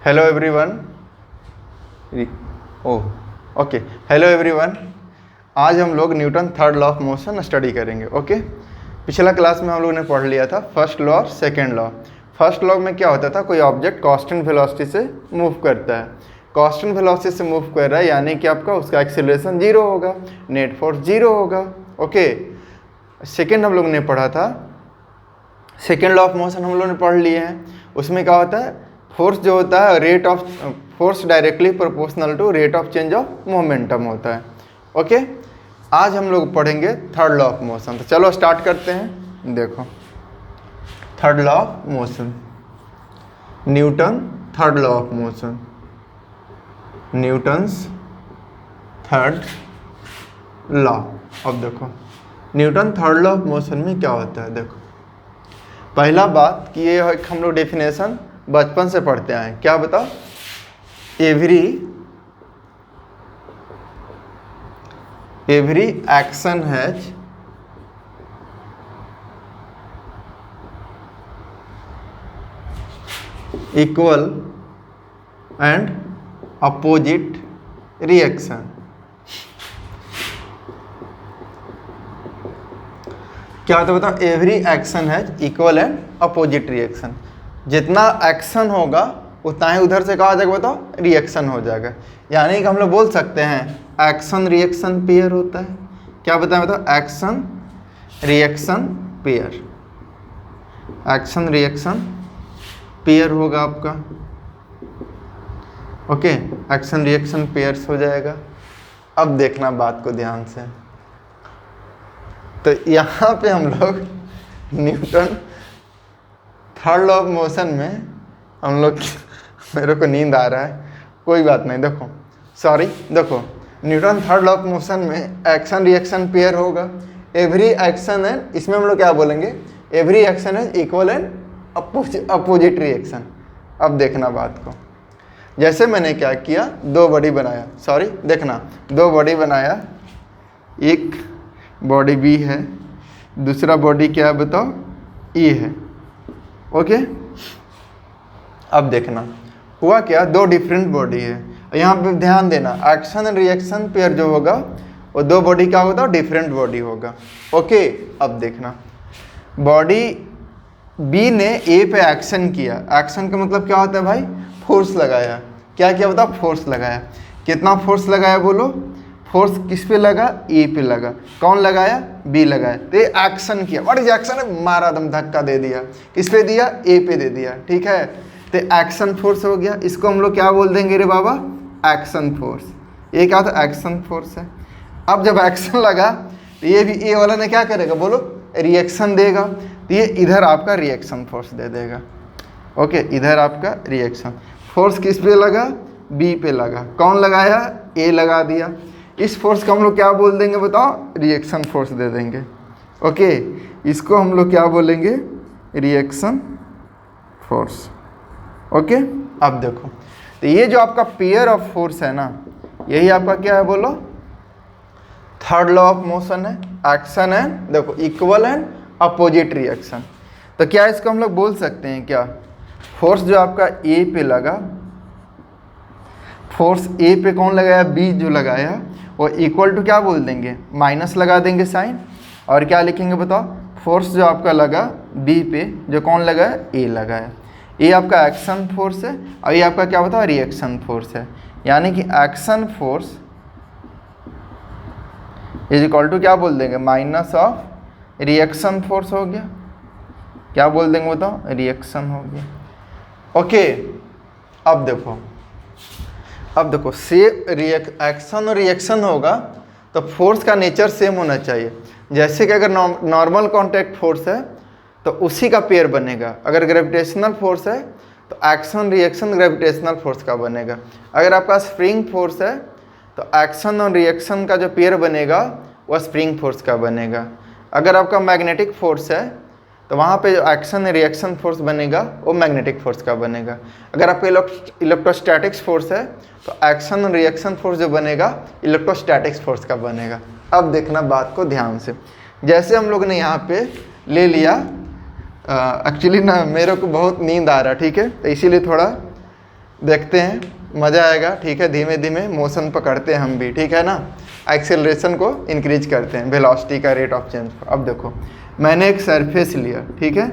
Hello everyone. Oh okay, hello everyone. आज हम लोग Newton third law of motion study करेंगे। ओके, पिछला क्लास में हम लोगों ने पढ़ लिया था फर्स्ट लॉ और सेकेंड लॉ। फर्स्ट लॉ में क्या होता था, कोई ऑब्जेक्ट कांस्टेंट वेलोसिटी से मूव करता है, कांस्टेंट वेलोसिटी से मूव कर रहा है, यानी कि आपका उसका एक्सीलरेशन जीरो होगा, नेट फोर्स जीरो होगा। ओके, सेकेंड हम लोग ने पढ़ा था, सेकेंड लॉ ऑफ मोशन हम लोग ने पढ़ लिए हैं। उसमें क्या होता है, फोर्स जो होता है rate of force directly proportional to rate of change of momentum होता है। ओके, आज हम लोग पढ़ेंगे थर्ड लॉ ऑफ मोशन। तो चलो स्टार्ट करते हैं। देखो, third law of motion, Newton third law of motion, Newton's third law. अब देखो Newton third law of motion में क्या होता है। देखो, पहला बात कि ये हम लोग डेफिनेशन बचपन से पढ़ते आए। क्या बताओ, every action has equal and opposite reaction. क्या होता है बताओ, every action has equal and opposite reaction. जितना एक्शन होगा उतना ही उधर से कहा जाएगा बताओ रिएक्शन हो जाएगा। यानी कि हम लोग बोल सकते हैं एक्शन रिएक्शन पेयर होता है। क्या बताएं बताओ, action reaction pair, action reaction pair होगा आपका। ओके, एक्शन रिएक्शन पेयर्स हो जाएगा। अब देखना बात को ध्यान से, तो यहाँ पे हम लोग Newton third law of motion में हम लोग मेरे को नींद आ रहा है, कोई बात नहीं। देखो सॉरी, देखो Newton third law of motion में एक्शन रिएक्शन पेयर होगा। एवरी एक्शन है, इसमें हम लोग क्या बोलेंगे, एवरी एक्शन है इक्वल एंड अपोजिट रिएक्शन। अब देखना बात को, जैसे मैंने क्या किया, दो बॉडी बनाया, सॉरी देखना, दो बॉडी बनाया, एक बॉडी बी है, दूसरा बॉडी क्या है बताओ, ई है। ओके, अब देखना हुआ क्या, दो डिफरेंट बॉडी है। यहाँ पे ध्यान देना, एक्शन एंड रिएक्शन पेयर जो होगा वो दो बॉडी का होगा, डिफरेंट बॉडी होगा। ओके, अब देखना, बॉडी बी ने ए पे एक्शन किया। एक्शन का मतलब क्या होता है भाई, फोर्स लगाया। क्या किया बताओ, फोर्स लगाया। कितना फोर्स लगाया बोलो, फोर्स किस पे लगा, ए पे लगा। कौन लगाया, बी लगाया। तो ये एक्शन किया। व्हाट इज एक्शन है, मारा दम धक्का दे दिया। किस पे दिया, ए पे दे दिया। ठीक है, तो एक्शन फोर्स हो गया। इसको हम लोग क्या बोल देंगे रे बाबा, एक्शन फोर्स। ये क्या था, एक्शन फोर्स है। अब जब एक्शन लगा तो ये भी ए वाला ने क्या करेगा बोलो, रिएक्शन देगा। तो ये इधर आपका रिएक्शन फोर्स दे देगा। ओके, इधर आपका रिएक्शन फोर्स किस पे लगा, बी पे लगा। कौन लगाया, ए लगा दिया। इस फोर्स को हम लोग क्या बोल देंगे बताओ, रिएक्शन फोर्स दे देंगे। ओके, इसको हम लोग क्या बोलेंगे, रिएक्शन फोर्स। ओके, अब देखो, तो ये जो आपका पेयर ऑफ फोर्स है ना, यही आपका क्या है बोलो, थर्ड लॉ ऑफ मोशन है। एक्शन है, देखो इक्वल एंड अपोजिट रिएक्शन। तो क्या इसको हम लोग बोल सकते हैं, क्या फोर्स जो आपका ए पे लगा, फोर्स ए पे कौन लगाया, बी जो लगाया, वो इक्वल टू क्या बोल देंगे, माइनस लगा देंगे साइन, और क्या लिखेंगे बताओ, फोर्स जो आपका लगा बी पे, जो कौन लगा है, ए लगा है। ये आपका एक्शन फोर्स है और ये आपका क्या बताओ, रिएक्शन फोर्स है। यानी कि action force is equal to क्या बोल देंगे, माइनस ऑफ रिएक्शन फोर्स हो गया। क्या बोल देंगे बताओ, रिएक्शन हो गया। ओके, अब देखो से एक्शन और रिएक्शन होगा तो फोर्स का नेचर सेम होना चाहिए। जैसे कि अगर नॉर्मल कांटेक्ट फोर्स है तो उसी का पेयर बनेगा। अगर ग्रेविटेशनल फोर्स है तो एक्शन रिएक्शन ग्रेविटेशनल फोर्स का बनेगा। अगर आपका स्प्रिंग फोर्स है तो एक्शन और रिएक्शन का जो पेयर बनेगा वह स्प्रिंग फोर्स का बनेगा। अगर आपका मैग्नेटिक फोर्स है तो वहाँ पे जो एक्शन रिएक्शन फोर्स बनेगा वो मैग्नेटिक फोर्स का बनेगा। अगर आपका इलेक्ट्रोस्टैटिक्स फोर्स है तो एक्शन और रिएक्शन फोर्स जो बनेगा इलेक्ट्रोस्टैटिक्स फोर्स का बनेगा। अब देखना बात को ध्यान से, जैसे हम लोग ने यहाँ पे ले लिया एक्चुअली ना मेरे को बहुत नींद आ रहा है, ठीक है, तो इसीलिए थोड़ा देखते हैं, मज़ा आएगा। ठीक है, धीमे धीमे मोशन पकड़ते हैं हम भी, ठीक है ना। एक्सेलरेशन को इंक्रीज करते हैं, वेलोसिटी का रेट ऑफ चेंज। अब देखो मैंने एक सरफेस लिया, ठीक है।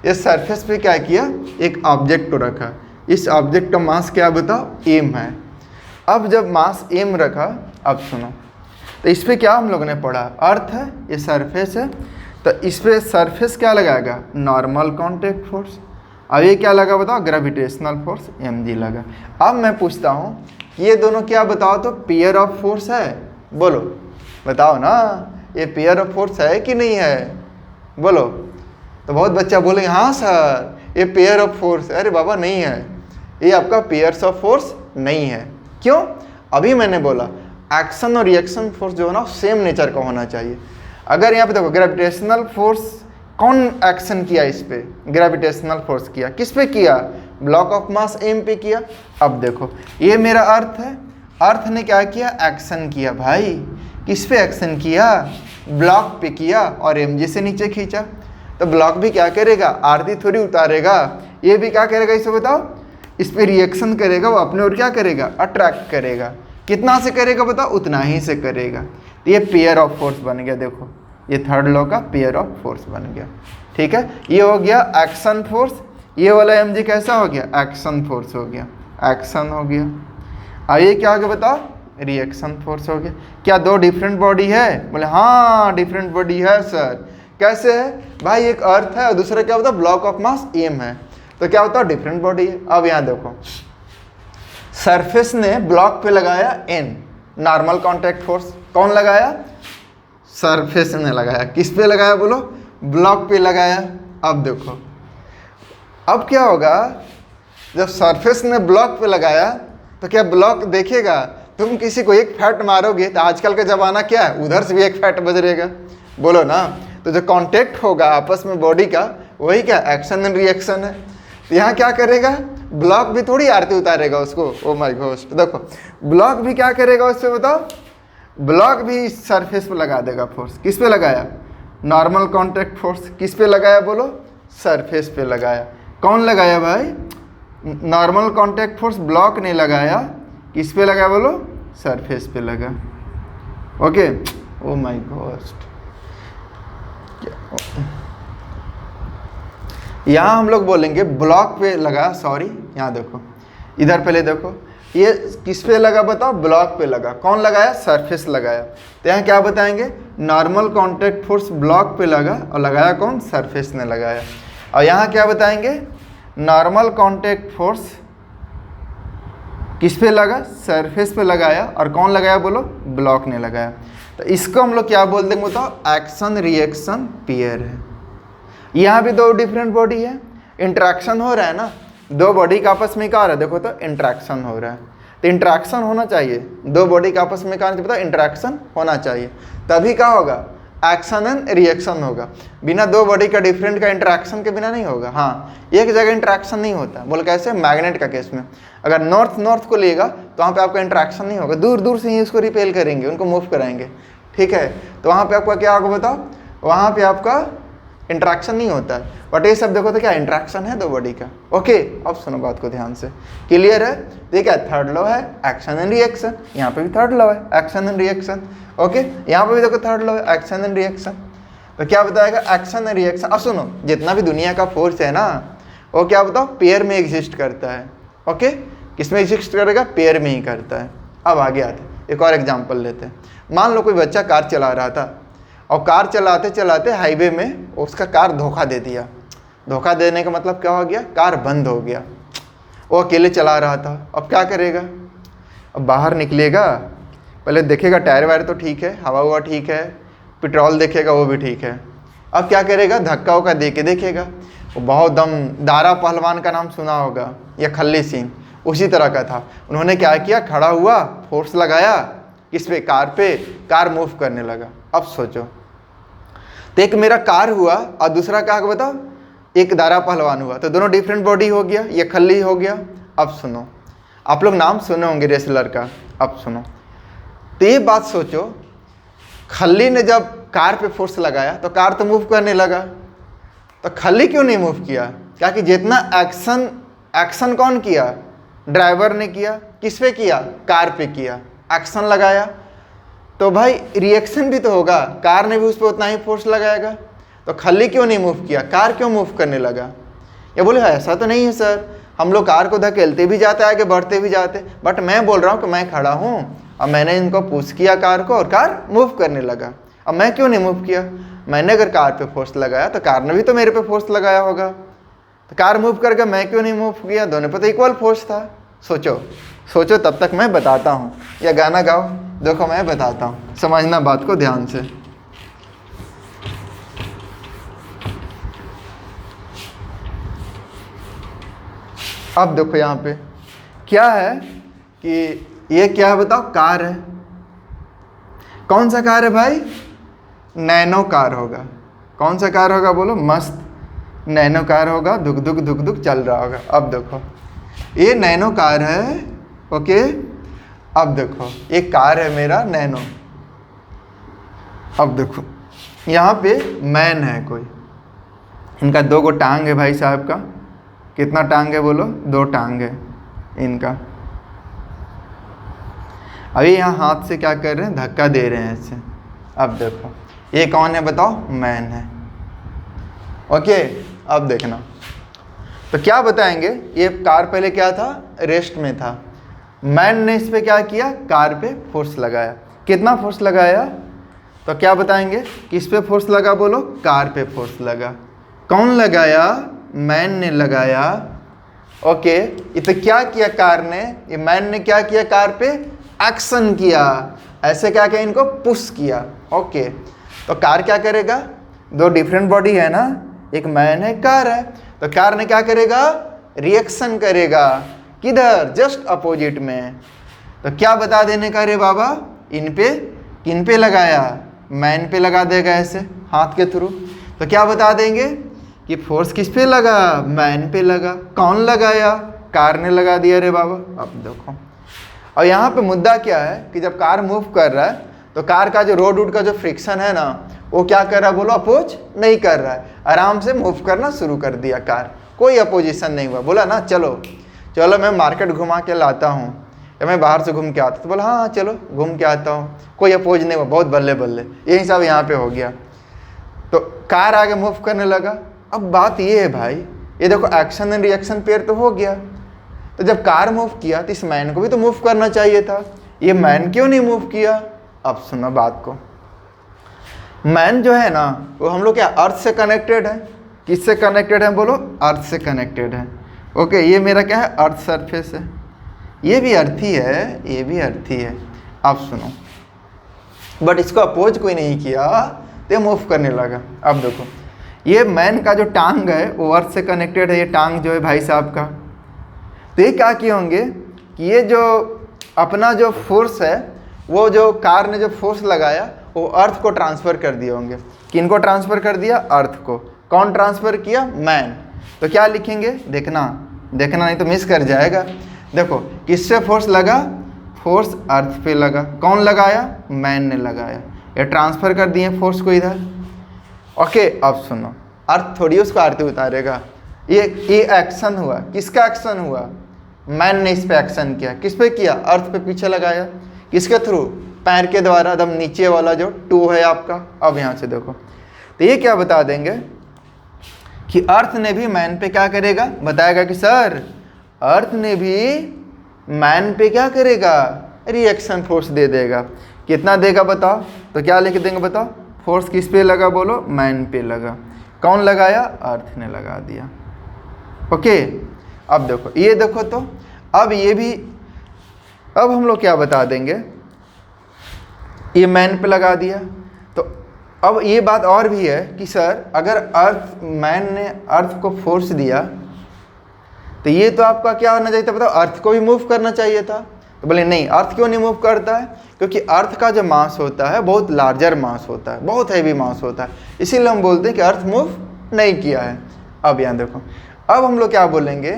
इस सरफेस पे क्या किया, एक ऑब्जेक्ट को रखा। इस ऑब्जेक्ट का मास क्या बताओ, एम है। अब जब मास एम रखा, अब सुनो, तो इस पर क्या हम लोगों ने पढ़ा, अर्थ है, ये सरफेस है, तो इस पर सरफेस क्या लगाएगा, नॉर्मल कॉन्टैक्ट फोर्स। अब ये क्या लगा बताओ, ग्रेविटेशनल फोर्स mg लगा। अब मैं पूछता हूँ ये दोनों क्या बताओ तो पेयर ऑफ फोर्स है, बोलो बताओ ना, ये पेयर ऑफ फोर्स है कि नहीं है, बोलो। तो बहुत बच्चा बोलेंगे हाँ सर ये पेयर ऑफ फोर्स है। अरे बाबा नहीं है, ये आपका पेयर्स ऑफ फोर्स नहीं है। क्यों, अभी मैंने बोला एक्शन और रिएक्शन फोर्स जो है ना सेम नेचर का होना चाहिए। अगर यहाँ पे देखो ग्रेविटेशनल फोर्स, कौन एक्शन किया इस पे, ग्रेविटेशनल फोर्स किया, किस पे किया, ब्लॉक ऑफ मास एम पे किया। अब देखो ये मेरा अर्थ है, अर्थ ने क्या किया, एक्शन किया भाई। किस पे एक्शन किया, ब्लॉक पे किया और mg से नीचे खींचा। तो ब्लॉक भी क्या करेगा, आरती थोड़ी उतारेगा, ये भी क्या करेगा, इसे बताओ, इस पे रिएक्शन करेगा, वो अपने और क्या करेगा, अट्रैक्ट करेगा। कितना से करेगा बताओ, उतना ही से करेगा। तो ये पेयर ऑफ फोर्स बन गया, देखो ये थर्ड लॉ का पेयर ऑफ फोर्स बन गया, ठीक है। ये हो गया एक्शन फोर्स, ये वाला mg कैसा हो गया, एक्शन फोर्स हो गया, एक्शन हो गया। अब ये क्या हो गया बताओ, रिएक्शन फोर्स हो गया। क्या दो डिफरेंट बॉडी है, बोले हाँ डिफरेंट बॉडी है सर। कैसे है भाई, एक अर्थ है और दूसरा क्या होता है, ब्लॉक ऑफ मास एम है, तो क्या होता है, डिफरेंट बॉडी है। अब यहाँ देखो सरफेस ने ब्लॉक पे लगाया n, नॉर्मल कॉन्टैक्ट फोर्स कौन लगाया, सरफेस ने लगाया। किस पे लगाया बोलो, ब्लॉक पे लगाया। अब देखो अब क्या होगा, जब सरफेस ने ब्लॉक पे लगाया तो क्या ब्लॉक देखेगा, तुम किसी को एक फैट मारोगे तो आजकल का ज़माना क्या है, उधर से भी एक फैट बजरेगा, बोलो ना। तो जो कांटेक्ट होगा आपस में बॉडी का, वही क्या एक्शन एंड रिएक्शन है। तो यहाँ क्या करेगा, ब्लॉक भी थोड़ी आरती उतारेगा उसको, ओ माय गॉड। देखो ब्लॉक भी क्या करेगा उससे बताओ, ब्लॉक भी इस सरफेस पे लगा देगा फोर्स। किस पे लगाया, नॉर्मल कॉन्टैक्ट फोर्स। किस पे लगाया बोलो, सरफेस पे लगाया। कौन लगाया भाई, नॉर्मल कॉन्टैक्ट फोर्स ब्लॉक ने लगाया, किस पे लगा बोलो, सरफेस पे लगा। Okay, oh my God. यहाँ हम लोग बोलेंगे ब्लॉक पे लगा, सॉरी यहाँ देखो, इधर पहले देखो ये किस पे लगा बताओ, ब्लॉक पे लगा। कौन लगाया, सरफेस लगाया। तो यहाँ क्या बताएंगे, नॉर्मल कॉन्टैक्ट फोर्स ब्लॉक पे लगा और लगाया कौन, सरफेस ने लगाया। और यहाँ क्या बताएंगे, नॉर्मल कॉन्टैक्ट फोर्स किस पे लगा, सरफेस पे लगाया और कौन लगाया बोलो, ब्लॉक ने लगाया। तो इसको हम लोग क्या बोल देंगे बताओ, एक्शन रिएक्शन पेयर है। यहाँ भी दो डिफरेंट बॉडी है, इंटरेक्शन हो रहा है ना, दो बॉडी का आपस में क्या हो रहा है, देखो तो इंटरेक्शन हो रहा है। तो इंटरेक्शन होना चाहिए, दो बॉडी का आपस में क्या पता, इंटरेक्शन होना चाहिए, तभी क्या होगा, एक्शन एंड रिएक्शन होगा। बिना दो बॉडी का डिफरेंट का इंटरेक्शन के बिना नहीं होगा। हाँ, एक जगह इंटरेक्शन नहीं होता, बोल कैसे, मैग्नेट का केस में अगर नॉर्थ नॉर्थ को लेगा तो वहाँ पे आपका इंटरेक्शन नहीं होगा, दूर दूर से ही उसको रिपेल करेंगे, उनको मूव कराएंगे, ठीक है। तो वहाँ पे आपका क्या होगा बताओ, वहाँ पे आपका इंटरेक्शन नहीं होता है। बट ये सब देखो तो क्या इंटरेक्शन है दो बॉडी का। ओके, अब सुनो बात को ध्यान से, क्लियर है। तो ये क्या थर्ड लॉ है, एक्शन एंड रिएक्शन। यहाँ पे भी थर्ड लॉ है, एक्शन एंड रिएक्शन। ओके, यहाँ पे भी देखो थर्ड लॉ है, एक्शन एंड रिएक्शन। तो क्या बताएगा, एक्शन एंड रिएक्शन। अब सुनो, जितना भी दुनिया का फोर्स है ना, वो क्या बताओ, पेयर में एग्जिस्ट करता है। ओके, किस में एग्जिस्ट करेगा, पेयर में ही करता है। अब आगे आते एक और एग्जाम्पल लेते हैं। मान लो कोई बच्चा कार चला रहा था और कार चलाते चलाते हाईवे में उसका कार धोखा दे दिया। धोखा देने का मतलब क्या हो गया, कार बंद हो गया। वो अकेले चला रहा था, अब क्या करेगा, अब बाहर निकलेगा, पहले देखेगा टायर वायर तो ठीक है, हवा हुआ ठीक है, पेट्रोल देखेगा वो भी ठीक है। अब क्या करेगा, धक्का उक्का दे के देखेगा। वो बहुत दम, दारा पहलवान का नाम सुना होगा, या खल्ली सिंह, उसी तरह का था। उन्होंने क्या किया, खड़ा हुआ, फोर्स लगाया किस पे, कार पे, कार मूव करने लगा। अब सोचो, तो एक मेरा कार हुआ और दूसरा क्या बताओ, एक दारा पहलवान हुआ, तो दोनों डिफरेंट बॉडी हो गया, ये खल्ली हो गया। अब सुनो, आप लोग नाम सुने होंगे रेसलर का। अब सुनो, तो ये बात सोचो, खल्ली ने जब कार पे फोर्स लगाया तो कार तो मूव करने लगा, तो खल्ली क्यों नहीं मूव किया, क्या कि जितना एक्शन कौन किया, ड्राइवर ने किया, किस पे किया, कार पे किया, एक्शन लगाया, तो भाई रिएक्शन भी तो होगा, कार ने भी उस पर उतना ही फोर्स लगाएगा। तो खाली क्यों नहीं मूव किया, कार क्यों मूव करने लगा? ये बोले ऐसा तो नहीं है सर, हम लोग कार को धकेलते भी जाते, आगे बढ़ते भी जाते, बट मैं बोल रहा हूँ कि मैं खड़ा हूँ, अब मैंने इनको पुश किया कार को और कार मूव करने लगा। अब मैं क्यों नहीं मूव किया? मैंने अगर कार पे फोर्स लगाया तो कार ने भी तो मेरे पे फोर्स लगाया होगा, तो कार मूव करके मैं क्यों नहीं मूव किया? दोनों पे तो इक्वल फोर्स था। सोचो सोचो, तब तक मैं बताता हूँ, या गाना गाओ, देखो मैं बताता हूँ, समझना बात को ध्यान से। अब देखो यहाँ पे क्या है कि ये क्या है बताओ, कार है। कौन सा कार है भाई? नैनो कार होगा। कौन सा कार होगा बोलो? मस्त नैनो कार होगा, धुक धुक चल रहा होगा। अब देखो ये नैनो कार है, ओके। अब देखो ये कार है मेरा नैनो। अब देखो यहाँ पे मैन है कोई, इनका 2 गो टांग है भाई साहब का। कितना टांग है बोलो? 2 टांग है इनका। अभी यहाँ हाथ से क्या कर रहे हैं? धक्का दे रहे हैं इससे। अब देखो ये कौन है बताओ? मैन है, ओके। अब देखना तो क्या बताएंगे, ये कार पहले क्या था? रेस्ट में था। मैन ने इस पे क्या किया? कार पे फोर्स लगाया। कितना फोर्स लगाया? तो क्या बताएंगे, किस पे फोर्स लगा बोलो? कार पे फोर्स लगा। कौन लगाया? मैन ने लगाया, ओके। ये तो क्या किया कार ने? ये मैन ने क्या किया? कार पे एक्शन किया, ऐसे क्या किया? इनको पुश किया, ओके। तो कार क्या करेगा? 2 डिफरेंट बॉडी है ना, एक मैन है, कार है। तो कार ने क्या करेगा? रिएक्शन करेगा। किधर? जस्ट अपोजिट में। तो क्या बता देने का रे बाबा, इन पे किन पे लगाया? मैन पे लगा देगा ऐसे हाथ के थ्रू। तो क्या बता देंगे कि फोर्स किस पे लगा? मैन पे लगा। कौन लगाया? कार ने लगा दिया रे बाबा। अब देखो, और यहाँ पे मुद्दा क्या है कि जब कार मूव कर रहा है तो कार का जो रोड का जो फ्रिक्शन है ना, वो क्या कर रहा है बोलो? अपोज नहीं कर रहा है, आराम से मूव करना शुरू कर दिया कार, कोई अपोजिशन नहीं हुआ। बोला ना चलो चलो मैं मार्केट घुमा के लाता हूँ, या मैं बाहर से घूम के आता, तो बोला हाँ चलो घूम के आता हूँ, कोई अपोज नहीं हुआ, बहुत बल्ले बल्ले। यही सब यहाँ पे हो गया। तो कार आगे मूव करने लगा। अब बात ये है भाई, ये देखो एक्शन एंड रिएक्शन पेयर तो हो गया। तो जब कार मूव किया तो इस मैन को भी तो मूव करना चाहिए था, ये मैन क्यों नहीं मूव किया? अब सुनो बात को। मैन जो है ना, वो हम लोग क्या अर्थ से कनेक्टेड है। किससे कनेक्टेड है बोलो? अर्थ से कनेक्टेड है, ओके। ये मेरा क्या है? अर्थ सरफेस है। ये भी अर्थी है, ये भी अर्थी है। अब सुनो, बट इसको अपोज कोई नहीं किया तो मूव करने लगा। अब देखो ये मैन का जो टांग है वो अर्थ से कनेक्टेड है, ये टांग जो है भाई साहब का। तो ये क्या किए होंगे कि ये जो अपना जो फोर्स है, वो जो कार ने जो फोर्स लगाया वो अर्थ को ट्रांसफ़र कर दिए होंगे। किनको ट्रांसफ़र कर दिया? अर्थ को। कौन ट्रांसफ़र किया? मैन। तो क्या लिखेंगे? देखना देखना, नहीं तो मिस कर जाएगा। देखो किससे फोर्स लगा? फोर्स अर्थ पे लगा। कौन लगाया? मैन ने लगाया। ये ट्रांसफ़र कर दिए फोर्स को इधर, ओके। अब सुनो, अर्थ थोड़ी उसको आरती उतारेगा। ये एक्शन हुआ, किसका एक्शन हुआ? मैन ने इस पे एक्शन किया। किस पे किया? अर्थ पे पीछे लगाया। किसके थ्रू? पैर के द्वारा, एकदम नीचे वाला जो 2 है आपका। अब यहाँ से देखो, तो ये क्या बता देंगे कि अर्थ ने भी मैन पे क्या करेगा? बताएगा कि सर अर्थ ने भी मैन पे क्या करेगा? रिएक्शन फोर्स दे देगा। कितना देगा बताओ? तो क्या लिख देंगे बताओ? फोर्स किस पे लगा बोलो? मैन पे लगा। कौन लगाया? अर्थ ने लगा दिया, ओके। अब देखो ये देखो, तो अब ये भी, अब हम लोग क्या बता देंगे, ये मैन पे लगा दिया। तो अब ये बात और भी है कि सर अगर अर्थ, मैन ने अर्थ को फोर्स दिया तो ये तो आपका क्या होना चाहिए था बताओ? अर्थ को भी मूव करना चाहिए था। तो बोले नहीं, अर्थ क्यों नहीं मूव करता है? क्योंकि अर्थ का जो मास होता है बहुत लार्जर मास होता है, बहुत हैवी मास होता है, इसीलिए हम बोलते हैं कि अर्थ मूव नहीं किया है। अब यहाँ देखो, अब हम लोग क्या बोलेंगे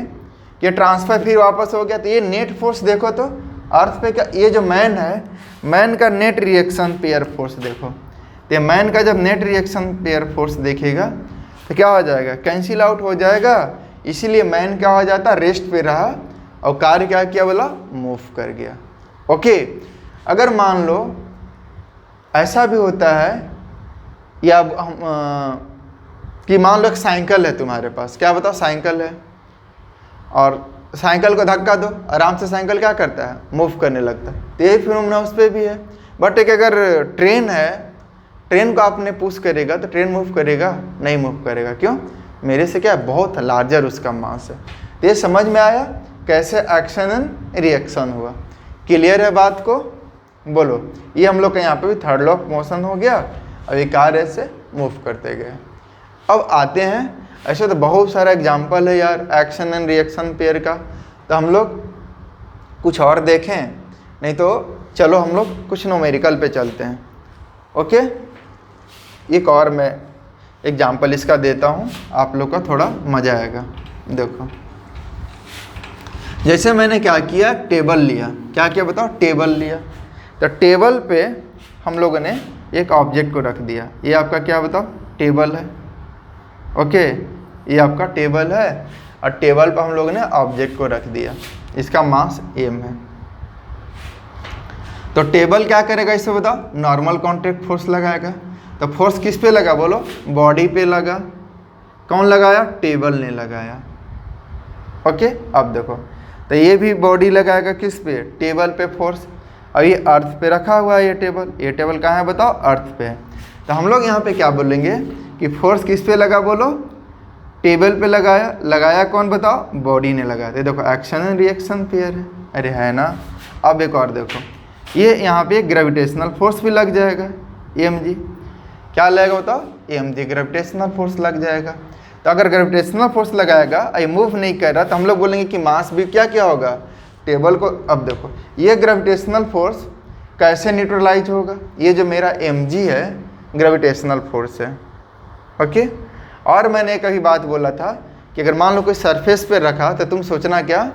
कि ट्रांसफर फिर वापस हो गया। तो ये नेट फोर्स देखो, तो अर्थ पे क्या, ये जो मैन है, मैन का नेट रिएक्शन पेयर फोर्स देखो। तो ये मैन का जब नेट रिएक्शन पेयर फोर्स देखेगा तो क्या हो जाएगा? कैंसिल आउट हो जाएगा। इसीलिए मैन क्या हो जाता? रेस्ट पे रहा, और कार्य क्या किया बोला, मूव कर गया। ओके, अगर मान लो ऐसा भी होता है या हम कि मान लो एक साइकिल है तुम्हारे पास, क्या बताओ साइकिल है, और साइकिल को धक्का दो, आराम से साइकिल क्या करता है, मूव करने लगता है। तो यही फिनोमेना उस पर भी है। बट एक अगर ट्रेन है, ट्रेन को आपने पुश करेगा तो ट्रेन मूव करेगा, नहीं मूव करेगा। क्यों, मेरे से क्या है, बहुत लार्जर उसका मास है। तो ये समझ में आया कैसे एक्शन एंड रिएक्शन हुआ। क्लियर है बात को, बोलो। ये हम लोग का यहाँ पे भी थर्ड लॉ ऑफ मोशन हो गया। अब ये कार ऐसे मूव करते गए। अब आते हैं, ऐसे तो बहुत सारा एग्जाम्पल है यार एक्शन एंड रिएक्शन पेयर का, तो हम लोग कुछ और देखें, नहीं तो चलो हम लोग कुछ न्यूमेरिकल पे चलते हैं। ओके, एक और मैं एग्जाम्पल इसका देता हूँ, आप लोग का थोड़ा मज़ा आएगा। देखो, जैसे मैंने क्या किया, टेबल लिया। क्या किया बताओ, टेबल लिया। तो टेबल पे हम लोगों ने एक ऑब्जेक्ट को रख दिया। ये आपका क्या बताओ, टेबल है। ओके, ये आपका टेबल है और टेबल पर हम लोगों ने ऑब्जेक्ट को रख दिया। इसका मास m है। तो टेबल क्या करेगा इसे बताओ, नॉर्मल कॉन्टैक्ट फोर्स लगाएगा। तो फोर्स किस पे लगा बोलो, बॉडी पे लगा। कौन लगाया, टेबल ने लगाया। ओके, अब देखो, तो ये भी बॉडी लगाएगा किस पे, टेबल पे फोर्स। और ये अर्थ पे रखा हुआ है ये टेबल कहाँ है बताओ, अर्थ पे है। तो हम लोग यहाँ पे क्या बोलेंगे कि फोर्स किस पे लगा बोलो, टेबल पे लगाया कौन बताओ, बॉडी ने लगाया। तो देखो एक्शन एंड रिएक्शन पेयर है, अरे है ना। अब एक और देखो, ये यहाँ पे ग्रेविटेशनल फोर्स भी लग जाएगा, mg। क्या लगेगा बताओ, mg ग्रेविटेशनल फोर्स लग जाएगा। तो अगर ग्रेविटेशनल फोर्स लगाएगा, ये मूव नहीं कर रहा, तो हम लोग बोलेंगे कि मास भी क्या होगा, टेबल को। अब देखो, ये ग्रेविटेशनल फोर्स कैसे न्यूट्रलाइज होगा, ये जो मेरा mg है ग्रेविटेशनल फोर्स है। ओके, और मैंने एक अभी बात बोला था कि अगर मान लो कोई सरफेस पे रखा, तो तुम सोचना क्या,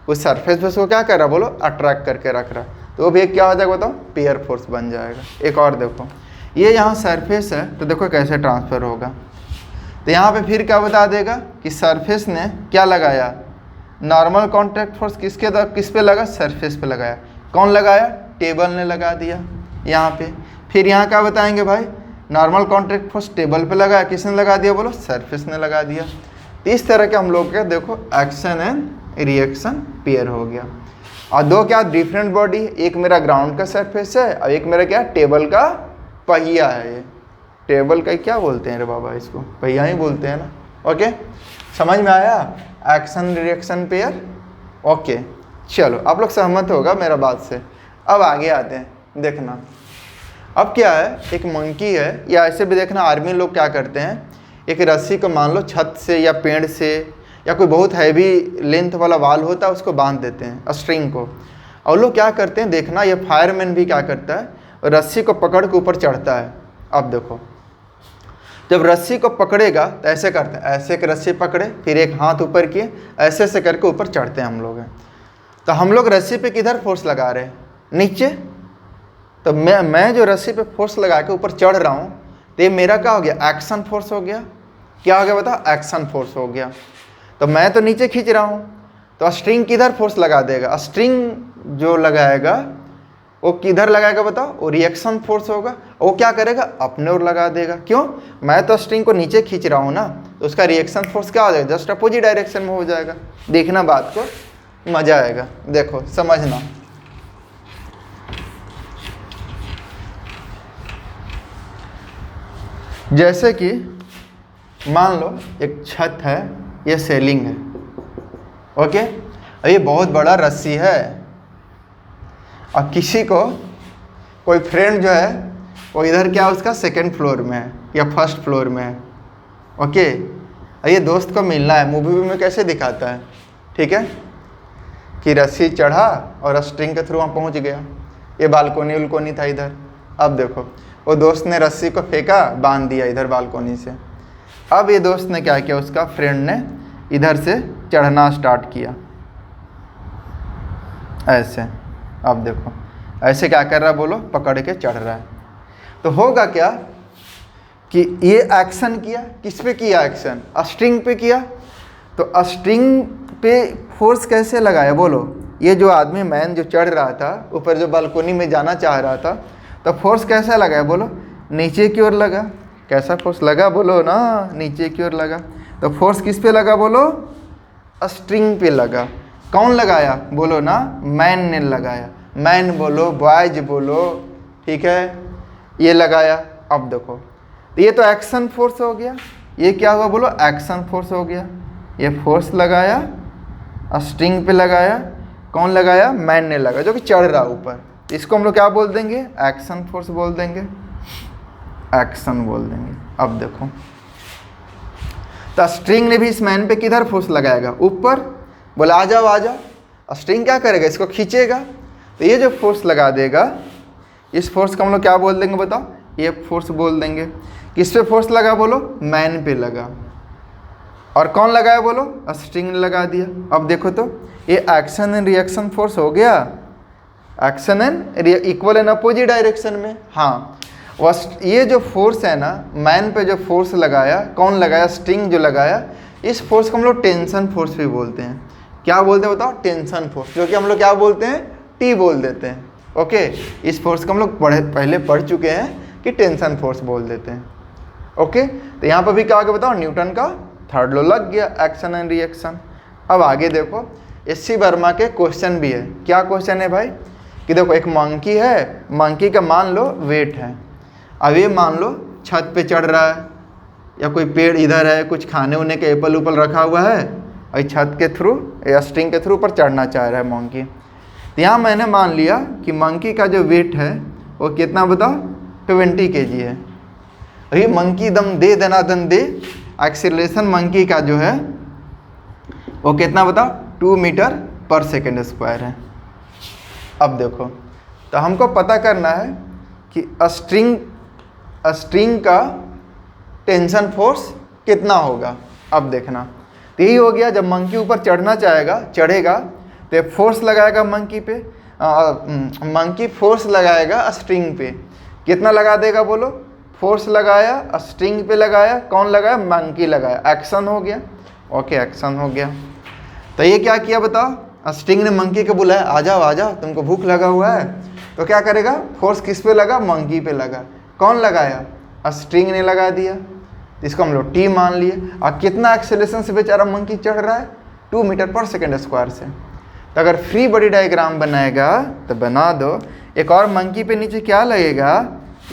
उस सरफेस पे उसको क्या कर रहा बोलो, अट्रैक्ट करके रख रहा, तो वो भी एक क्या हो जाएगा बताओ, पेयर फोर्स बन जाएगा। एक और देखो, ये यहाँ सरफेस है, तो देखो कैसे ट्रांसफ़र होगा। तो यहाँ पे फिर क्या बता देगा कि सरफेस ने क्या लगाया, नॉर्मल कॉन्टैक्ट फोर्स किस पे लगा, सरफेस पे लगाया। कौन लगाया, टेबल ने लगा दिया यहाँ पे। फिर यहाँ क्या बताएंगे भाई, नॉर्मल कॉन्टैक्ट फोर्स टेबल पे लगाया, किसने लगा दिया बोलो, सरफेस ने लगा दिया। तो इस तरह के हम लोग के देखो एक्शन एंड रिएक्शन पेयर हो गया। और दो क्या डिफरेंट बॉडी, एक मेरा ग्राउंड का सरफेस है और एक मेरा क्या टेबल का पहिया है। ये टेबल का क्या बोलते हैं रे बाबा, इसको पहिया ही बोलते हैं ना। ओके, समझ में आया एक्शन रिएक्शन पेयर। ओके, चलो आप लोग सहमत होगा मेरा बात से। अब आगे आते हैं, देखना अब क्या है, एक मंकी है, या ऐसे भी देखना आर्मी लोग क्या करते हैं, एक रस्सी को मान लो छत से या पेड़ से या कोई बहुत हैवी लेंथ वाला वाल होता है उसको बांध देते हैं, स्ट्रिंग को। और लोग क्या करते हैं देखना, ये फायरमैन भी क्या करता है, रस्सी को पकड़ के ऊपर चढ़ता है। अब देखो, जब रस्सी को पकड़ेगा तो ऐसे करते हैं, ऐसे एक रस्सी पकड़े, फिर एक हाथ ऊपर किए, ऐसे ऐसे करके ऊपर चढ़ते हैं हम लोग। तो हम लोग रस्सी पे किधर फोर्स लगा रहे हैं, नीचे। तो मैं जो रस्सी पे फोर्स लगा के ऊपर चढ़ रहा हूँ, तो ये मेरा क्या हो गया, एक्शन फोर्स हो गया। क्या हो गया बताओ, एक्शन फोर्स हो गया। तो मैं तो नीचे खींच रहा हूँ, तो स्ट्रिंग किधर फोर्स लगा देगा, स्ट्रिंग जो लगाएगा वो किधर लगाएगा बताओ, वो रिएक्शन फोर्स होगा। वो क्या करेगा, अपने ओर लगा देगा। क्यों, मैं तो स्ट्रिंग को नीचे खींच रहा हूँ ना, तो उसका रिएक्शन फोर्स क्या हो जाएगा, जस्ट अपोजिट डायरेक्शन में हो जाएगा। देखना बात को, मजा आएगा, देखो समझना। जैसे कि मान लो एक छत है, ये सेलिंग है, ओके, और ये बहुत बड़ा रस्सी है, और किसी को कोई फ्रेंड जो है वो इधर क्या उसका सेकंड फ्लोर में है या फर्स्ट फ्लोर में है, ओके। और ये दोस्त को मिलना है, मूवी में कैसे दिखाता है, ठीक है, कि रस्सी चढ़ा और स्ट्रिंग के थ्रू वहाँ पहुँच गया। ये बालकोनी उलकोनी था इधर। अब देखो, वो दोस्त ने रस्सी को फेंका, बांध दिया इधर बालकोनी से। अब ये दोस्त ने क्या किया, उसका फ्रेंड ने इधर से चढ़ना स्टार्ट किया, ऐसे। अब देखो ऐसे क्या कर रहा है बोलो, पकड़ के चढ़ रहा है। तो होगा क्या कि ये एक्शन किया, किस पे किया एक्शन, स्ट्रिंग पे किया। तो स्ट्रिंग पे फोर्स कैसे लगाया बोलो। ये जो आदमी मैन जो चढ़ रहा था ऊपर, जो बालकोनी में जाना चाह रहा था, तो फोर्स कैसा लगाया बोलो, नीचे की ओर लगा। कैसा फोर्स लगा बोलो ना, नीचे की ओर लगा। तो फोर्स किस पे लगा बोलो, स्ट्रिंग पे लगा। कौन लगाया बोलो ना, मैन ने लगाया। मैन बोलो, बॉयज बोलो, ठीक है, ये लगाया। अब देखो, तो ये तो एक्शन फोर्स हो गया। ये क्या हुआ बोलो, एक्शन फोर्स हो गया। ये फोर्स लगाया, स्ट्रिंग पे लगाया। कौन लगाया, मैन ने लगाया, जो कि चढ़ रहा ऊपर। इसको हम लोग क्या बोल देंगे, एक्शन फोर्स बोल देंगे, एक्शन बोल देंगे। अब देखो, तो स्ट्रिंग ने भी इस मैन पे किधर फोर्स लगाएगा, ऊपर। बोला आ जाओ आ जाओ। स्ट्रिंग क्या करेगा, इसको खींचेगा। तो ये जो फोर्स लगा देगा, इस फोर्स को हम लोग क्या बोल देंगे बताओ, ये फोर्स बोल देंगे। किस पे फोर्स लगा बोलो, मैन पे लगा। और कौन लगाया बोलो, स्ट्रिंग ने लगा दिया। अब देखो तो ये एक्शन एंड रिएक्शन फोर्स हो गया। Action and equal and opposite direction में। हाँ, ये जो फोर्स है ना, मैन पे जो फोर्स लगाया, कौन लगाया, स्ट्रिंग जो लगाया, इस फोर्स को हम लोग टेंशन फोर्स भी बोलते हैं। क्या बोलते हैं बताओ, टेंशन फोर्स, जो कि हम लोग क्या बोलते हैं, टी बोल देते हैं। ओके, इस फोर्स को हम लोग पहले पढ़ चुके हैं कि टेंशन फोर्स बोल देते हैं। ओके, तो यहाँ पर भी क्या आगे बताओ, न्यूटन का थर्ड लॉ लग गया, एक्शन एंड रिएक्शन। अब आगे देखो, एस.सी. वर्मा के क्वेश्चन भी है। क्या क्वेश्चन है भाई, कि देखो एक मंकी है, मंकी का मान लो वेट है। अब ये मान लो छत पे चढ़ रहा है, या कोई पेड़ इधर है, कुछ खाने उने के एप्पल उप्पल रखा हुआ है, और छत के थ्रू या स्ट्रिंग के थ्रू ऊपर चढ़ना चाह रहा है मंकी। तो यहाँ मैंने मान लिया कि मंकी का जो वेट है वो कितना बताओ, 20 kg है। और ये मंकी दम दे दनादन दे, एक्सीलरेशन मंकी का जो है वो कितना बताओ, 2 मीटर पर सेकेंड स्क्वायर है। अब देखो, तो हमको पता करना है कि स्ट्रिंग का टेंशन फोर्स कितना होगा। अब देखना, तो यही हो गया, जब मंकी ऊपर चढ़ना चाहेगा, चढ़ेगा, तो फोर्स लगाएगा मंकी पे, मंकी फोर्स लगाएगा स्ट्रिंग पे। कितना लगा देगा बोलो, फोर्स लगाया, स्ट्रिंग पे लगाया, कौन लगाया, मंकी लगाया, एक्शन हो गया। ओके, एक्शन हो गया। तो ये क्या किया बताओ, स्ट्रिंग ने मंकी को बुलाया, आ जाओ तुमको भूख लगा हुआ है। तो क्या करेगा, फोर्स किस पे लगा, मंकी पे लगा। कौन लगाया, स्ट्रिंग ने लगा दिया। इसको हम लोग टी मान लिए। और कितना एक्सेलरेशन से बेचारा मंकी चढ़ रहा है, 2 मीटर पर सेकेंड स्क्वायर से। तो अगर फ्री बॉडी डायग्राम बनाएगा तो बना दो। एक और मंकी पे नीचे क्या लगेगा,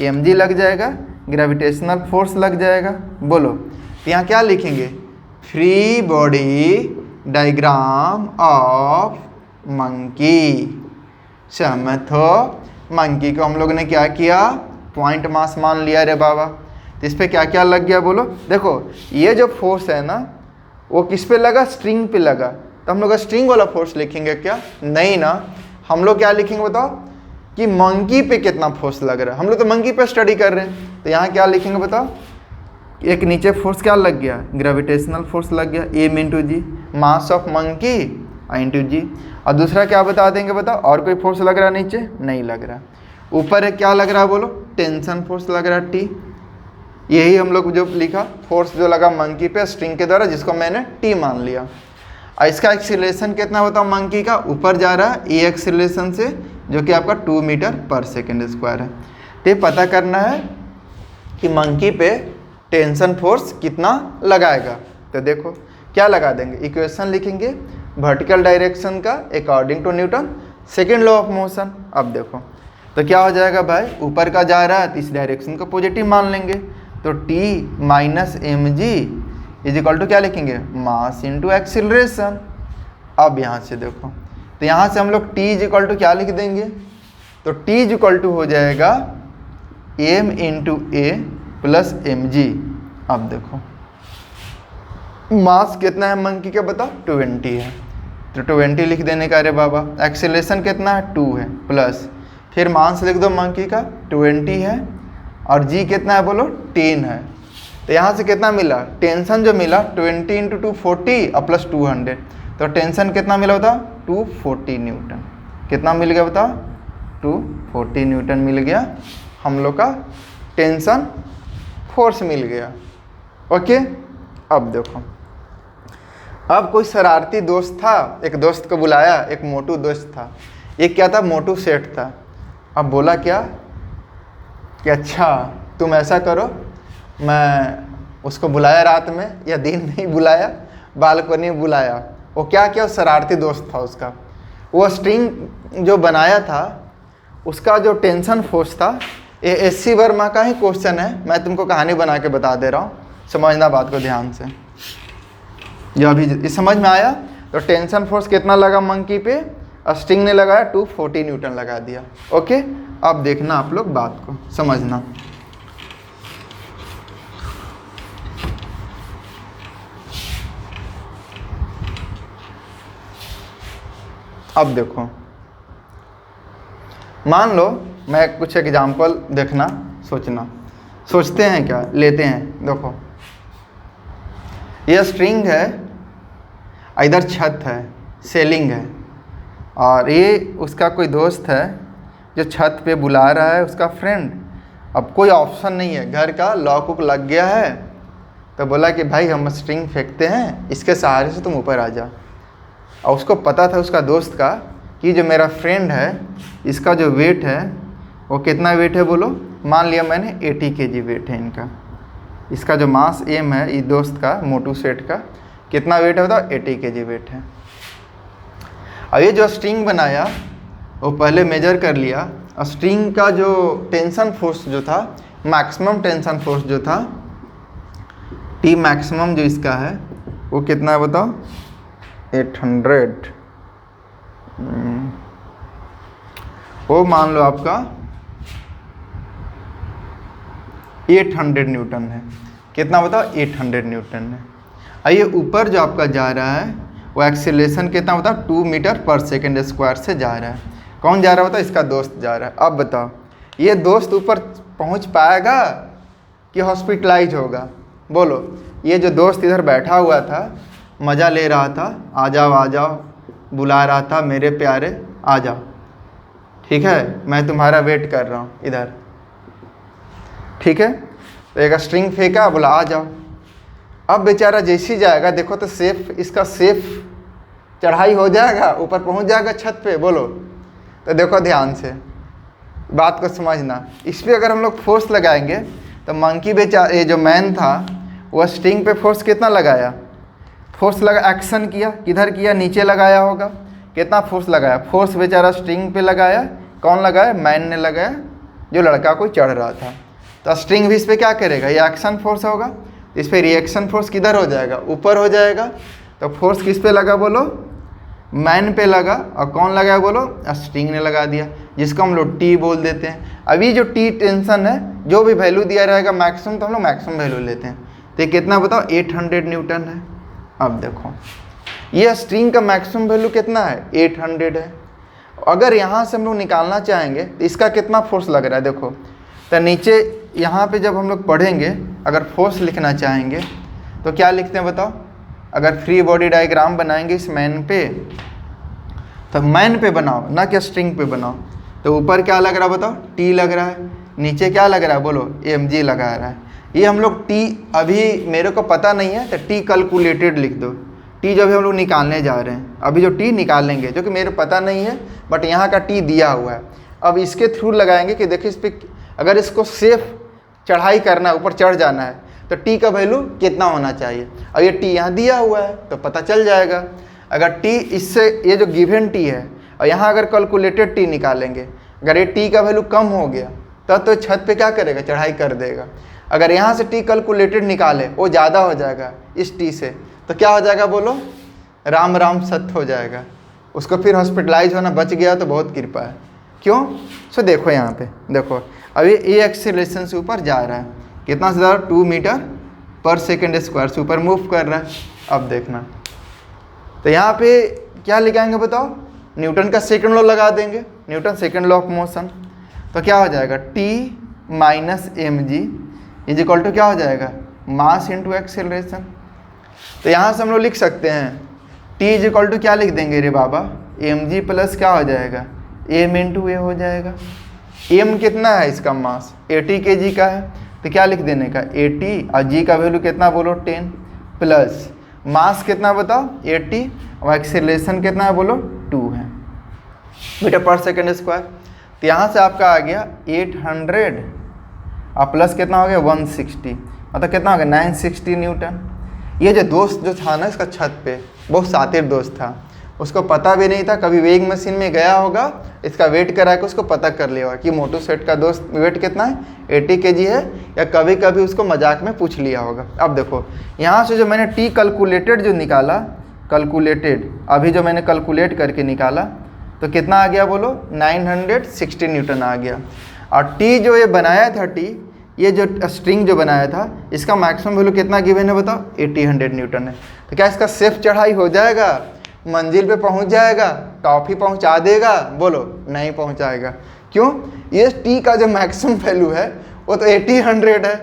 mg लग जाएगा, ग्रेविटेशनल फोर्स लग जाएगा। बोलो, तो यहाँ क्या लिखेंगे, free body diagram of monkey. सहमत हो, मंकी को हम लोग ने क्या किया, पॉइंट मास मान लिया रे बाबा। तो इस पर क्या क्या लग गया बोलो। देखो, ये जो फोर्स है ना, वो किस पे लगा, स्ट्रिंग पे लगा। तो हम लोग स्ट्रिंग वाला फोर्स लिखेंगे क्या, नहीं ना, हम लोग क्या लिखेंगे बताओ, कि मंकी पे कितना फोर्स लग रहा है। हम लोग तो मंकी पे स्टडी कर रहे हैं, तो यहाँ क्या लिखेंगे बताओ, एक नीचे फोर्स क्या लग गया, ग्रेविटेशनल फोर्स लग गया, m into g, mass of monkey into g. और दूसरा क्या बता देंगे बताओ, और कोई फोर्स लग रहा है नीचे, नहीं लग रहा। ऊपर है क्या लग रहा है बोलो, टेंशन फोर्स लग रहा है टी। यही हम लोग जो लिखा, फोर्स जो लगा मंकी पे स्ट्रिंग के द्वारा, जिसको मैंने टी मान लिया। और इसका एक्सीलरेशन कितना बताओ, मंकी का ऊपर जा रहा है ए एक्सीलरेशन से, जो कि आपका 2 मीटर पर सेकेंड स्क्वायर है। तो ये पता करना है कि मंकी पे टेंशन फोर्स कितना लगाएगा। तो देखो क्या लगा देंगे, इक्वेशन लिखेंगे वर्टिकल डायरेक्शन का according to Newton second law of motion. अब देखो तो क्या हो जाएगा भाई, ऊपर का जा रहा है तो इस डायरेक्शन को पॉजिटिव मान लेंगे। तो t minus M G is equal to क्या लिखेंगे, मास इंटू एक्सीलरेशन। अब यहाँ से देखो, तो यहाँ से हम लोग t इज इक्वल टू क्या लिख देंगे, तो t इज इक्वल टू हो जाएगा m इंटू ए प्लस एम जी। अब देखो मास कितना है मंकी के बताओ, 20 है, तो 20 लिख देने का। अरे बाबा, एक्सीलरेशन कितना है, 2 है, प्लस फिर मास लिख दो मंकी का 20 है, और जी कितना है बोलो, 10 है। तो यहाँ से कितना मिला, टेंशन जो मिला 20 इंटू 2 40 और प्लस 200, तो टेंशन कितना मिला बताओ, 240 न्यूटन। कितना मिल गया बताओ, 240 न्यूटन मिल गया। हम लोग का टेंशन फोर्स मिल गया। ओके, अब देखो अब कोई शरारती दोस्त था, एक दोस्त को बुलाया, एक मोटू दोस्त था। एक क्या था, मोटू सेठ था। अब बोला क्या कि अच्छा तुम ऐसा करो, मैं उसको बुलाया रात में या दिन में ही बुलाया, बालकनी में बुलाया। वो क्या क्या शरारती दोस्त था उसका, वो स्ट्रिंग जो बनाया था उसका जो टेंशन फोर्स था, ये एस.सी. वर्मा का ही क्वेश्चन है। मैं तुमको कहानी बना के बता दे रहा हूँ, समझना बात को ध्यान से। जो अभी समझ में आया, तो टेंशन फोर्स कितना लगा मंकी पे, स्ट्रिंग ने लगाया 240 न्यूटन लगा दिया। ओके, अब देखना आप लोग बात को समझना। अब देखो, मान लो मैं कुछ एग्जाम्पल देखना, सोचना, सोचते हैं क्या, लेते हैं। देखो यह स्ट्रिंग है, इधर छत है, सेलिंग है, और ये उसका कोई दोस्त है जो छत पे बुला रहा है उसका फ्रेंड। अब कोई ऑप्शन नहीं है, घर का लॉक उक लग गया है, तो बोला कि भाई हम स्ट्रिंग फेंकते हैं, इसके सहारे से तुम ऊपर आ जा। और उसको पता था उसका दोस्त का कि जो मेरा फ्रेंड है इसका जो वेट है वो कितना वेट है बोलो। मान लिया मैंने 80 kg वेट है इनका, इसका जो मास एम है ये दोस्त का, मोटू सेठ का, कितना वेट है बताओ, 80 kg वेट है। और ये जो स्ट्रिंग बनाया वो पहले मेजर कर लिया, और स्ट्रिंग का जो टेंशन फोर्स जो था, मैक्सिमम टेंशन फोर्स जो था, टी मैक्सिमम जो इसका है वो कितना है बताओ, 800। वो मान लो आपका 800 न्यूटन है। कितना बताओ, 800 न्यूटन है। आइए ऊपर जो आपका जा रहा है वो एक्सेलरेशन कितना बताओ, 2 मीटर पर सेकेंड स्क्वायर से जा रहा है। कौन जा रहा है बताओ, इसका दोस्त जा रहा है। अब बताओ ये दोस्त ऊपर पहुंच पाएगा कि हॉस्पिटलाइज होगा, बोलो। ये जो दोस्त इधर बैठा हुआ था, मज़ा ले रहा था, आ जाओ आ जाओ, बुला रहा था, मेरे प्यारे आ जाओ, ठीक है मैं तुम्हारा वेट कर रहा हूँ इधर, ठीक है। तो एक स्ट्रिंग फेंका, बोला आ जाओ। अब बेचारा जैसे ही जाएगा, देखो तो सेफ, इसका सेफ चढ़ाई हो जाएगा, ऊपर पहुँच जाएगा छत पे, बोलो। तो देखो ध्यान से बात को समझना, इस पर अगर हम लोग फोर्स लगाएंगे तो मंकी बेचारा, ये जो मैन था वो स्ट्रिंग पे फोर्स कितना लगाया, फोर्स लगा, एक्शन किया, किधर किया, नीचे लगाया होगा। कितना फोर्स लगाया, फोर्स बेचारा स्ट्रिंग पे लगाया। कौन लगाया, मैन ने लगाया, जो लड़का कोई चढ़ रहा था। तो स्ट्रिंग भी इस पर क्या करेगा, ये एक्शन फोर्स होगा, इस पर रिएक्शन फोर्स किधर हो जाएगा, ऊपर हो जाएगा। तो फोर्स किस पे लगा बोलो, मैन पे लगा, और कौन लगाया बोलो, स्ट्रिंग ने लगा दिया, जिसको हम लोग टी बोल देते हैं। अभी जो टी टेंशन है, जो भी वैल्यू दिया रहेगा मैक्सिमम, तो हम लोग मैक्सिमम वैल्यू लेते हैं। तो ये कितना बताओ, 800 न्यूटन है। अब देखो ये स्ट्रिंग का मैक्सिमम वैल्यू कितना है, 800 है। अगर यहाँ से हम लोग निकालना चाहेंगे तो इसका कितना फोर्स लग रहा है, देखो। तो नीचे यहाँ पे जब हम लोग पढ़ेंगे, अगर फोर्स लिखना चाहेंगे तो क्या लिखते हैं बताओ। अगर फ्री बॉडी डायग्राम बनाएंगे इस मैन पे, तो मैन पे बनाओ, ना कि स्ट्रिंग पे बनाओ। तो ऊपर क्या लग रहा है बताओ, टी लग रहा है, नीचे क्या लग रहा है बोलो, mg लगा रहा है। ये हम लोग टी अभी मेरे को पता नहीं है, तो टी कैलकुलेटेड लिख दो। टी जो भी हम लोग निकालने जा रहे हैं, अभी जो टी निकालेंगे, जो कि मेरे पता नहीं है, बट यहाँ का टी दिया हुआ है। अब इसके थ्रू लगाएंगे कि देखिए इस पर अगर इसको सेफ चढ़ाई करना है, ऊपर चढ़ जाना है, तो टी का वैल्यू कितना होना चाहिए। और ये टी यहाँ दिया हुआ है तो पता चल जाएगा। अगर टी इससे, ये जो गिवन टी है, और यहाँ अगर कैलकुलेटेड टी निकालेंगे, अगर ये टी का वैल्यू कम हो गया तब तो छत पे क्या करेगा, चढ़ाई कर देगा। अगर यहाँ से टी कैलकुलेटेड निकाले, वो ज़्यादा हो जाएगा इस टी से, तो क्या हो जाएगा बोलो, राम राम सत्य हो जाएगा। उसको फिर हॉस्पिटलाइज होना बच गया तो बहुत कृपा है। क्यों, सो देखो यहाँ पे, देखो अभी ए एक्सेलरेशन से ऊपर जा रहा है, कितना से ज़्यादा, 2 मीटर पर सेकेंड स्क्वायर से ऊपर मूव कर रहा है। अब देखना, तो यहाँ पे क्या लिखाएंगे बताओ, न्यूटन का सेकंड लॉ लगा देंगे, Newton second law of motion. तो क्या हो जाएगा, T minus mg is equal to क्या हो जाएगा, मास इंटू एक्सेलरेशन। तो यहाँ से हम लोग लिख सकते हैं टी इज इक्वल टू क्या लिख देंगे रे बाबा, mg प्लस क्या हो जाएगा, m इंटू ए हो जाएगा। m कितना है इसका मास, 80 kg का है, तो क्या लिख देने का 80, और g का वैल्यू कितना बोलो 10, प्लस मास कितना बताओ 80 और एक्सेलरेशन कितना है बोलो 2 है मीटर पर सेकेंड स्क्वायर। तो यहाँ से आपका आ गया 800 और प्लस कितना हो गया 160, मतलब कितना हो गया 960 न्यूटन। ये जो दोस्त जो था ना इसका छत पे, बहुत शातिर दोस्त था, उसको पता भी नहीं था, कभी वेइंग मशीन में गया होगा, इसका वेट करा के उसको पता कर लिया होगा कि मोटू सेठ का दोस्त वेट कितना है 80 kg है, या कभी कभी उसको मजाक में पूछ लिया होगा। अब देखो यहाँ से जो मैंने टी कैलकुलेटेड जो निकाला, कैलकुलेटेड अभी जो मैंने कैलकुलेट करके निकाला तो कितना आ गया बोलो 960 न्यूटन आ गया। और टी जो ये बनाया था, टी ये जो स्ट्रिंग जो बनाया था इसका मैक्सिमम वैल्यू कितना गिवन है बताओ 800 न्यूटन है। तो क्या इसका सेफ चढ़ाई हो जाएगा, मंजिल पे पहुंच जाएगा, टॉफी पहुंचा देगा बोलो? नहीं पहुंचाएगा। क्यों? ये टी का जो मैक्सिमम वैल्यू है वो तो 800 है,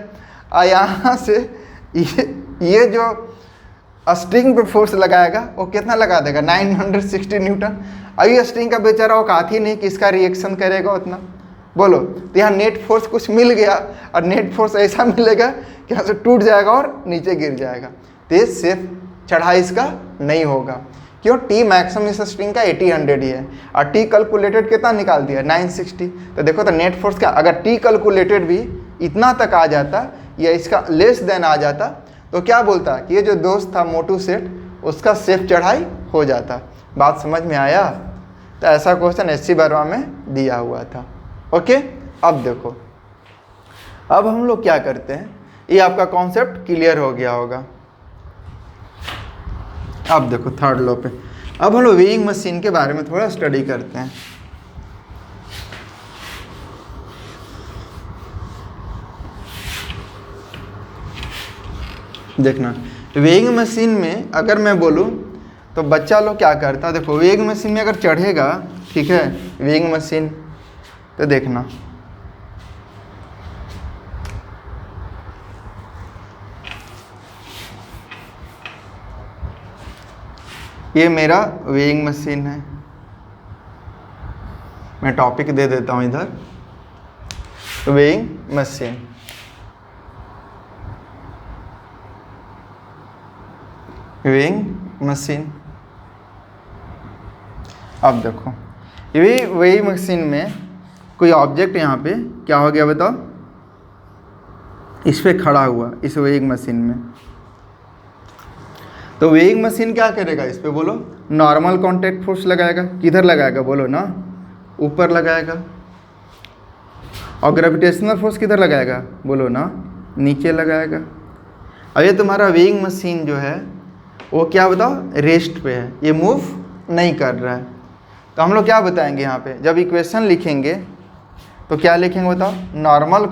और यहाँ से ये जो स्ट्रिंग पे फोर्स लगाएगा वो कितना लगा देगा 960 न्यूटन। अब ये स्ट्रिंग का बेचारा औकात ही नहीं कि इसका रिएक्शन करेगा उतना, बोलो? तो यहाँ नेट फोर्स कुछ मिल गया, और नेट फोर्स ऐसा मिलेगा कि यहाँ से टूट जाएगा और नीचे गिर जाएगा। तो ये सेफ चढ़ाई इसका नहीं होगा। क्यों? टी मैक्सिमम इस स्ट्रिंग का 800 ही है, और टी कैलकुलेटेड कितना निकाल दिया 960। तो देखो तो नेट फोर्स का अगर टी कैलकुलेटेड भी इतना तक आ जाता या इसका लेस देन आ जाता तो क्या बोलता कि ये जो दोस्त था मोटू सेठ उसका सेफ चढ़ाई हो जाता। बात समझ में आया? तो ऐसा क्वेश्चन एससी बर्मा में दिया हुआ था। ओके, अब देखो, अब हम लोग क्या करते हैं, ये आपका कॉन्सेप्ट क्लियर हो गया होगा। अब देखो थर्ड लॉ पे, अब हम लोग वेइंग मशीन के बारे में थोड़ा स्टडी करते हैं। देखना, वेइंग मशीन में अगर मैं बोलूं तो बच्चा लोग क्या करता है, देखो वेइंग मशीन में अगर चढ़ेगा, ठीक है, वेइंग मशीन, तो देखना ये मेरा वेइंग मशीन है, मैं टॉपिक दे देता हूँ इधर, वेइंग मशीन। वेइंग मशीन, अब देखो ये वेइंग मशीन में कोई ऑब्जेक्ट यहाँ पे क्या हो गया बताओ, इस पे खड़ा हुआ इस वेइंग मशीन में। तो वेइंग मशीन क्या करेगा इस पे बोलो? नॉर्मल कॉन्टैक्ट फोर्स लगाएगा। किधर लगाएगा बोलो ना? ऊपर लगाएगा। और ग्रेविटेशनल फोर्स किधर लगाएगा बोलो ना? नीचे लगाएगा। अब ये तुम्हारा वेइंग मशीन जो है वो क्या बताओ रेस्ट पे है, ये मूव नहीं कर रहा है। तो हम लोग क्या बताएंगे यहाँ पे, जब इक्वेशन लिखेंगे तो क्या लिखेंगे बताओ? नॉर्मल